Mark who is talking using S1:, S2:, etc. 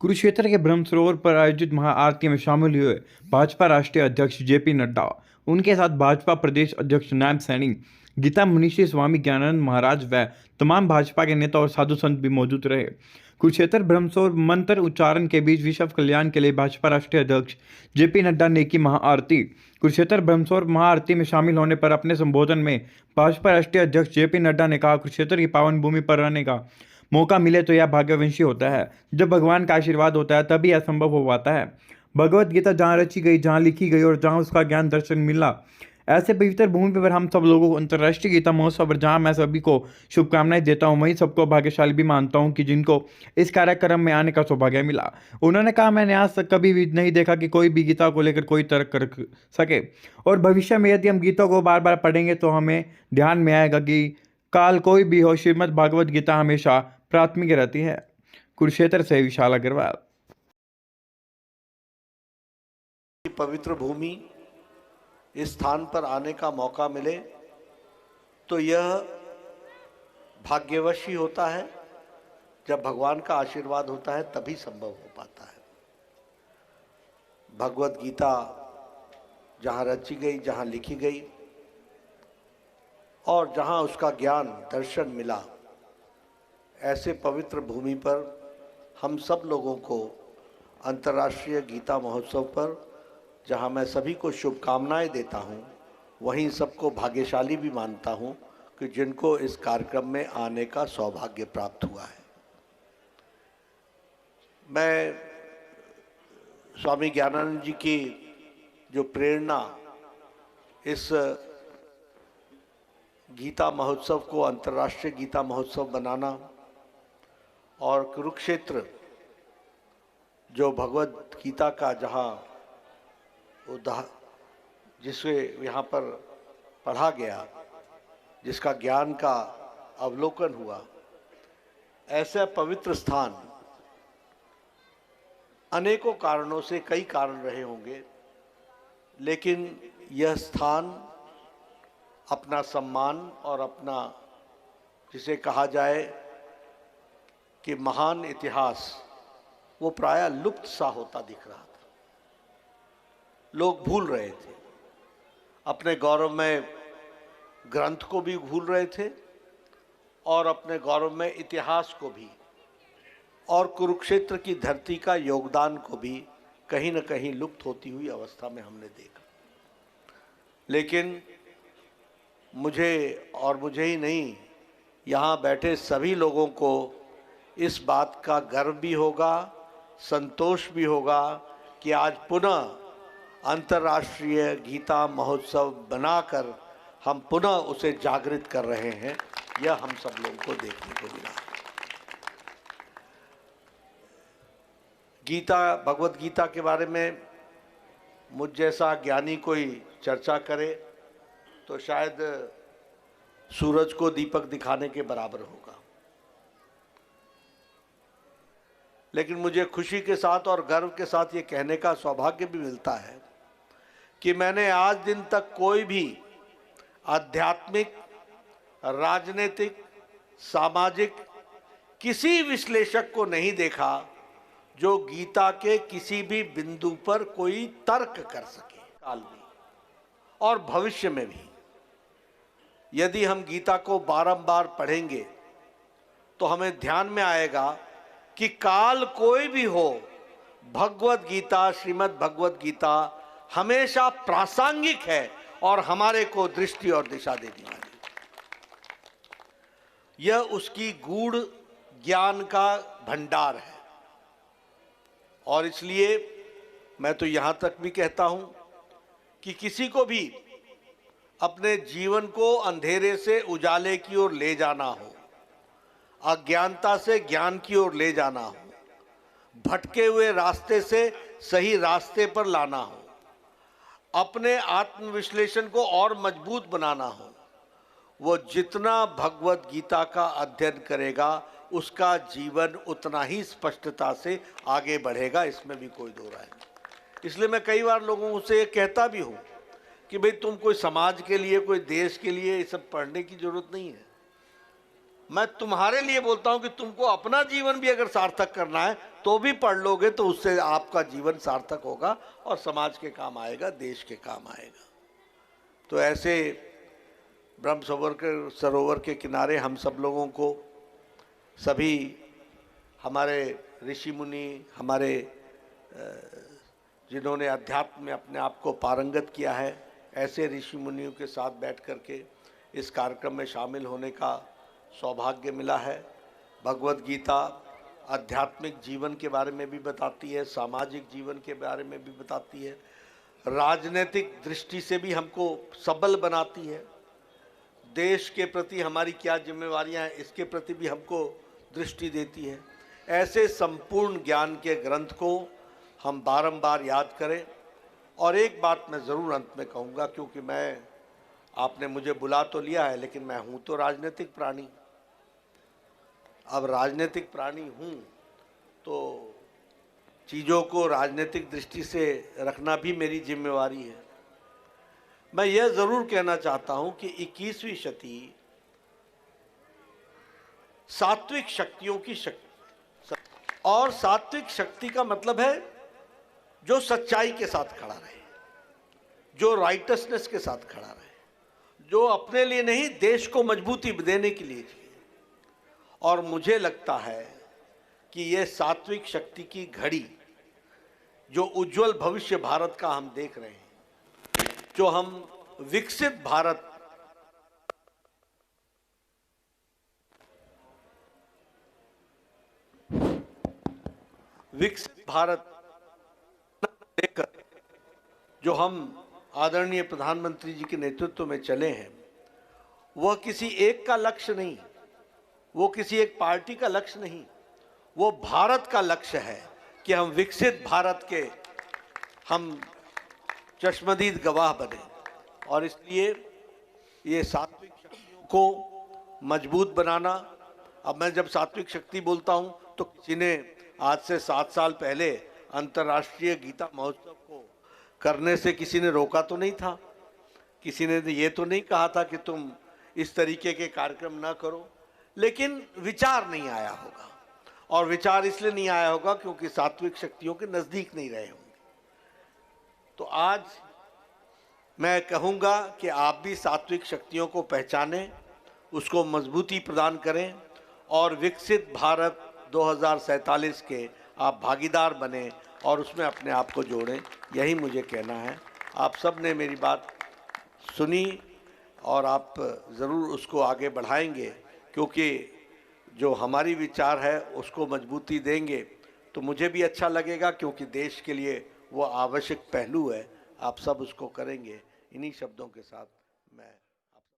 S1: कुरुक्षेत्र के ब्रह्म सरोवर पर आयोजित महाआरती में शामिल हुए भाजपा राष्ट्रीय अध्यक्ष जेपी नड्डा, उनके साथ भाजपा प्रदेश अध्यक्ष नायब सैनी, गीता मुनीषी, स्वामी ज्ञानानंद महाराज व तमाम भाजपा के नेता और साधु संत भी मौजूद रहे। कुरुक्षेत्र ब्रह्म सरोवर मंत्र उच्चारण के बीच विश्व कल्याण के लिए भाजपा राष्ट्रीय अध्यक्ष जेपी नड्डा ने की महाआरती। कुरुक्षेत्र ब्रह्म सरोवर महाआरती में शामिल होने पर अपने संबोधन में भाजपा राष्ट्रीय अध्यक्ष जेपी नड्डा ने कहा, कुरुक्षेत्र की पावन भूमि पर रहने का मौका मिले तो यह भाग्यवंशी होता है। जब भगवान का आशीर्वाद होता है तभी यह संभव हो पाता है। भगवत गीता जहाँ रची गई, जहाँ लिखी गई और जहाँ उसका ज्ञान दर्शन मिला, ऐसे पवित्र भूमि पर हम सब लोगों को अंतर्राष्ट्रीय गीता महोत्सव पर जहाँ मैं सभी को शुभकामनाएं देता हूँ, वहीं सबको भाग्यशाली भी मानता हूँ कि जिनको इस कार्यक्रम में आने का सौभाग्य मिला। उन्होंने कहा, मैंने आज तक कभी भी नहीं देखा कि कोई भी गीता को लेकर कोई तर्क कर सके, और भविष्य में यदि हम गीता को बार बार पढ़ेंगे तो हमें ध्यान में आएगा कि काल कोई भी हो, श्रीमद् भागवत गीता हमेशा प्राथमिक रहती है। कुरुक्षेत्र से विशाल अग्रवाल।
S2: पवित्र भूमि, इस स्थान पर आने का मौका मिले तो यह भाग्यवश ही होता है। जब भगवान का आशीर्वाद होता है तभी संभव हो पाता है। भगवत गीता जहाँ रची गई, जहाँ लिखी गई और जहाँ उसका ज्ञान दर्शन मिला, ऐसे पवित्र भूमि पर हम सब लोगों को अंतर्राष्ट्रीय गीता महोत्सव पर, जहाँ मैं सभी को शुभकामनाएं देता हूँ, वहीं सबको भाग्यशाली भी मानता हूँ कि जिनको इस कार्यक्रम में आने का सौभाग्य प्राप्त हुआ है। मैं स्वामी ज्ञानानंद जी की जो प्रेरणा इस गीता महोत्सव को अंतर्राष्ट्रीय गीता महोत्सव बनाना और कुरुक्षेत्र जो भगवत गीता का जहाँ जिसे यहाँ पर पढ़ा गया, जिसका ज्ञान का अवलोकन हुआ, ऐसा पवित्र स्थान अनेकों कारणों से, कई कारण रहे होंगे, लेकिन यह स्थान अपना सम्मान और अपना, जिसे कहा जाए कि महान इतिहास, वो प्रायः लुप्त सा होता दिख रहा था। लोग भूल रहे थे, अपने गौरवमय ग्रंथ को भी भूल रहे थे और अपने गौरवमय इतिहास को भी, और कुरुक्षेत्र की धरती का योगदान को भी कहीं न कहीं लुप्त होती हुई अवस्था में हमने देखा। लेकिन मुझे ही नहीं, यहाँ बैठे सभी लोगों को इस बात का गर्व भी होगा, संतोष भी होगा कि आज पुनः अंतर्राष्ट्रीय गीता महोत्सव बनाकर हम पुनः उसे जागृत कर रहे हैं। यह हम सब लोगों को देखने को मिला। गीता, भगवत गीता के बारे में मुझ जैसा ज्ञानी कोई चर्चा करे तो शायद सूरज को दीपक दिखाने के बराबर होगा। लेकिन मुझे खुशी के साथ और गर्व के साथ ये कहने का सौभाग्य भी मिलता है कि मैंने आज दिन तक कोई भी आध्यात्मिक, राजनीतिक, सामाजिक किसी विश्लेषक को नहीं देखा जो गीता के किसी भी बिंदु पर कोई तर्क कर सके। काल में और भविष्य में भी यदि हम गीता को बारंबार पढ़ेंगे तो हमें ध्यान में आएगा कि काल कोई भी हो, भगवत गीता, श्रीमद् भगवत गीता हमेशा प्रासंगिक है और हमारे को दृष्टि और दिशा देने वाली। यह उसकी गूढ़ ज्ञान का भंडार है। और इसलिए मैं तो यहां तक भी कहता हूं कि किसी को भी अपने जीवन को अंधेरे से उजाले की ओर ले जाना हो, अज्ञानता से ज्ञान की ओर ले जाना हो, भटके हुए रास्ते से सही रास्ते पर लाना हो, अपने आत्मविश्लेषण को और मजबूत बनाना हो, वो जितना भगवत गीता का अध्ययन करेगा उसका जीवन उतना ही स्पष्टता से आगे बढ़ेगा। इसमें भी कोई दो राय नहीं। इसलिए मैं कई बार लोगों से कहता भी हूँ कि भाई तुम कोई समाज के लिए, कोई देश के लिए ये सब पढ़ने की जरूरत नहीं है। मैं तुम्हारे लिए बोलता हूं कि तुमको अपना जीवन भी अगर सार्थक करना है तो भी पढ़ लोगे तो उससे आपका जीवन सार्थक होगा और समाज के काम आएगा, देश के काम आएगा। तो ऐसे ब्रह्म सरोवर के किनारे हम सब लोगों को, सभी हमारे ऋषि मुनि, हमारे जिन्होंने अध्यात्म में अपने आप को पारंगत किया है, ऐसे ऋषि मुनियों के साथ बैठ करके इस कार्यक्रम में शामिल होने का सौभाग्य मिला है। भगवत गीता आध्यात्मिक जीवन के बारे में भी बताती है, सामाजिक जीवन के बारे में भी बताती है, राजनीतिक दृष्टि से भी हमको सबल बनाती है, देश के प्रति हमारी क्या जिम्मेवारियां हैं इसके प्रति भी हमको दृष्टि देती है। ऐसे संपूर्ण ज्ञान के ग्रंथ को हम बारंबार याद करें। और एक बात मैं ज़रूर अंत में कहूँगा, क्योंकि आपने मुझे बुला तो लिया है, लेकिन मैं हूँ तो राजनीतिक प्राणी। अब राजनीतिक प्राणी हूँ तो चीज़ों को राजनीतिक दृष्टि से रखना भी मेरी जिम्मेवारी है। मैं यह ज़रूर कहना चाहता हूँ कि 21वीं शती सात्विक शक्तियों की शक्ति, और सात्विक शक्ति का मतलब है जो सच्चाई के साथ खड़ा रहे, जो राइटसनेस के साथ खड़ा रहे, जो अपने लिए नहीं देश को मजबूती देने के लिए जिए। और मुझे लगता है कि ये सात्विक शक्ति की घड़ी, जो उज्जवल भविष्य भारत का हम देख रहे हैं, जो हम विकसित भारत देखकर जो हम आदरणीय प्रधानमंत्री जी के नेतृत्व में चले हैं, वह किसी एक का लक्ष्य नहीं, वो किसी एक पार्टी का लक्ष्य नहीं, वो भारत का लक्ष्य है कि हम विकसित भारत के हम चश्मदीद गवाह बने। और इसलिए ये सात्विक शक्तियों को मजबूत बनाना, अब मैं जब सात्विक शक्ति बोलता हूं तो किसी ने आज से 7 साल पहले अंतर्राष्ट्रीय गीता महोत्सव को करने से किसी ने रोका तो नहीं था, किसी ने ये तो नहीं कहा था कि तुम इस तरीके के कार्यक्रम ना करो, लेकिन विचार नहीं आया होगा। और विचार इसलिए नहीं आया होगा क्योंकि सात्विक शक्तियों के नज़दीक नहीं रहे होंगे। तो आज मैं कहूँगा कि आप भी सात्विक शक्तियों को पहचानें, उसको मजबूती प्रदान करें और विकसित भारत 2047 के आप भागीदार बने और उसमें अपने आप को जोड़ें। यही मुझे कहना है। आप सब ने मेरी बात सुनी और आप ज़रूर उसको आगे बढ़ाएंगे, क्योंकि जो हमारी विचार है उसको मजबूती देंगे तो मुझे भी अच्छा लगेगा, क्योंकि देश के लिए वो आवश्यक पहलू है। आप सब उसको करेंगे। इन्हीं शब्दों के साथ मैं